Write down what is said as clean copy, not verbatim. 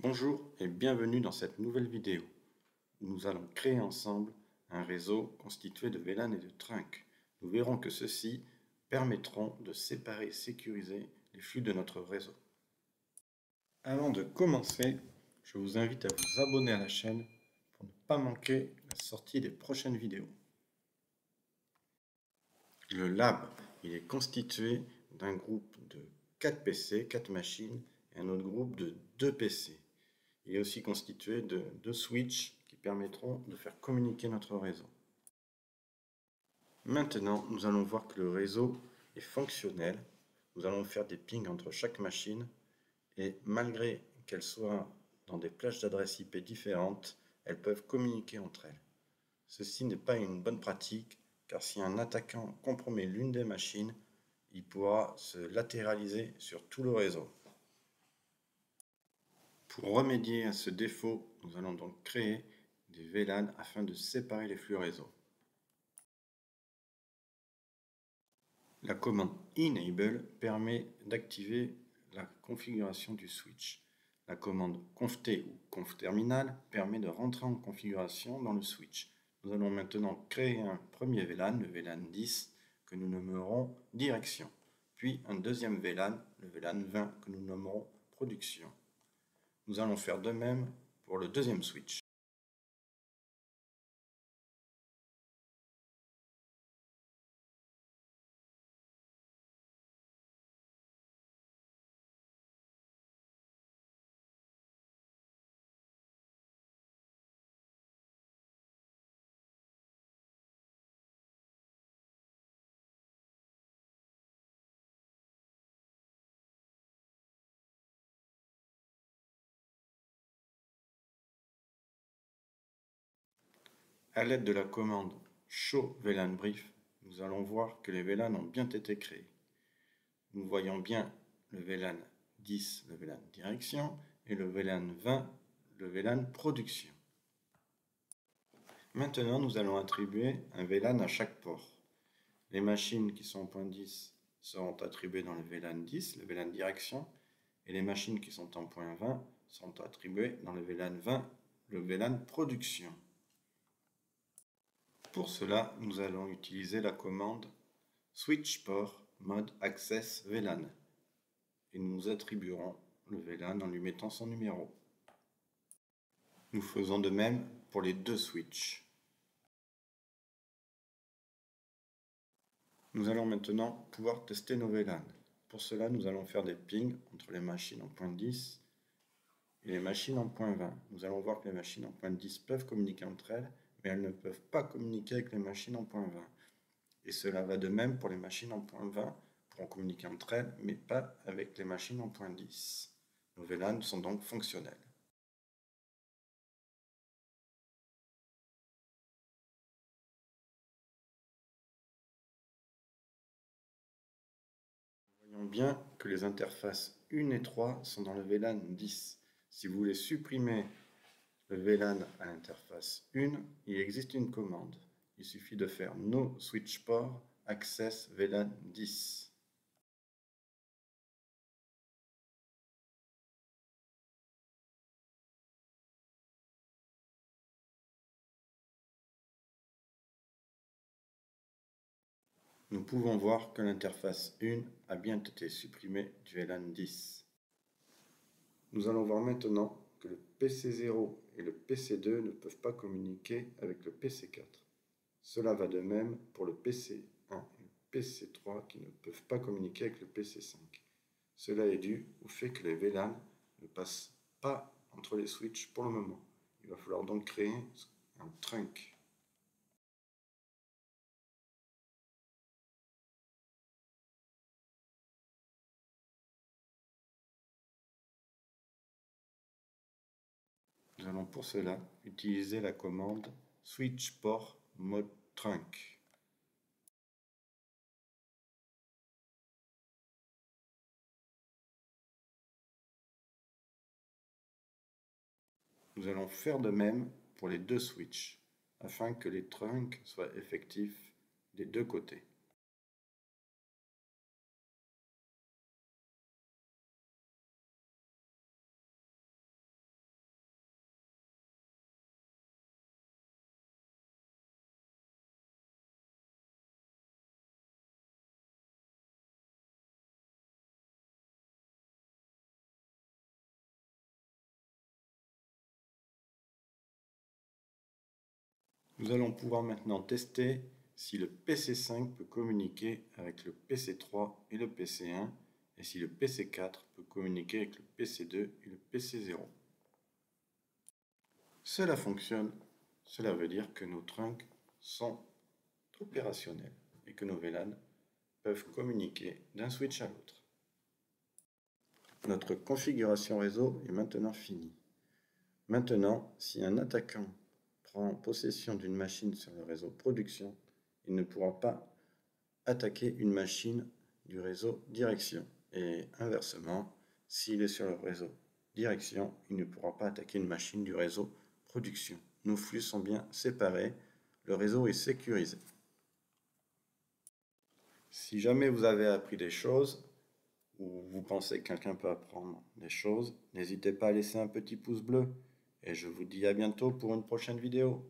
Bonjour et bienvenue dans cette nouvelle vidéo où nous allons créer ensemble un réseau constitué de VLAN et de trunks. Nous verrons que ceux-ci permettront de séparer et sécuriser les flux de notre réseau. Avant de commencer, je vous invite à vous abonner à la chaîne pour ne pas manquer la sortie des prochaines vidéos. Le lab, il est constitué d'un groupe de 4 PC, 4 machines et un autre groupe de 2 PC. Il est aussi constitué de 2 switches qui permettront de faire communiquer notre réseau. Maintenant, nous allons voir que le réseau est fonctionnel. Nous allons faire des pings entre chaque machine et malgré qu'elles soient dans des plages d'adresses IP différentes, elles peuvent communiquer entre elles. Ceci n'est pas une bonne pratique car si un attaquant compromet l'une des machines, il pourra se latéraliser sur tout le réseau. Pour remédier à ce défaut, nous allons donc créer des VLAN afin de séparer les flux réseau. La commande enable permet d'activer la configuration du switch. La commande conft ou conf-terminal permet de rentrer en configuration dans le switch. Nous allons maintenant créer un premier VLAN, le VLAN 10, que nous nommerons direction. Puis un deuxième VLAN, le VLAN 20, que nous nommerons production. Nous allons faire de même pour le deuxième switch. À l'aide de la commande show VLAN brief, nous allons voir que les VLAN ont bien été créés. Nous voyons bien le VLAN 10, le VLAN direction, et le VLAN 20, le VLAN production. Maintenant, nous allons attribuer un VLAN à chaque port. Les machines qui sont en point 10 seront attribuées dans le VLAN 10, le VLAN direction, et les machines qui sont en point 20 seront attribuées dans le VLAN 20, le VLAN production. Pour cela, nous allons utiliser la commande switch port mode access VLAN et nous attribuerons le VLAN en lui mettant son numéro. Nous faisons de même pour les deux switches. Nous allons maintenant pouvoir tester nos VLAN. Pour cela, nous allons faire des pings entre les machines en point 10 et les machines en point 20. Nous allons voir que les machines en point 10 peuvent communiquer entre elles, mais elles ne peuvent pas communiquer avec les machines en point 20. Et cela va de même pour les machines en point 20, pourront communiquer entre elles, mais pas avec les machines en point 10. Nos VLAN sont donc fonctionnels. Voyons bien que les interfaces 1 et 3 sont dans le VLAN 10. Si vous voulez supprimer le VLAN à l'interface 1, il existe une commande. Il suffit de faire no switch port access VLAN 10. Nous pouvons voir que l'interface 1 a bien été supprimée du VLAN 10. Nous allons voir maintenant que le PC0 et le PC2 ne peuvent pas communiquer avec le PC4. Cela va de même pour le PC1 et le PC3 qui ne peuvent pas communiquer avec le PC5. Cela est dû au fait que les VLAN ne passent pas entre les switches pour le moment. Il va falloir donc créer un trunk. Nous allons pour cela utiliser la commande switch port mode trunk. Nous allons faire de même pour les deux switches, afin que les trunks soient effectifs des deux côtés. Nous allons pouvoir maintenant tester si le PC5 peut communiquer avec le PC3 et le PC1 et si le PC4 peut communiquer avec le PC2 et le PC0. Cela fonctionne, cela veut dire que nos trunks sont opérationnels et que nos VLAN peuvent communiquer d'un switch à l'autre. Notre configuration réseau est maintenant finie. Maintenant, si un attaquant prend possession d'une machine sur le réseau production, il ne pourra pas attaquer une machine du réseau direction. Et inversement, s'il est sur le réseau direction, il ne pourra pas attaquer une machine du réseau production. Nos flux sont bien séparés, le réseau est sécurisé. Si jamais vous avez appris des choses, ou vous pensez que quelqu'un peut apprendre des choses, n'hésitez pas à laisser un petit pouce bleu. Et je vous dis à bientôt pour une prochaine vidéo.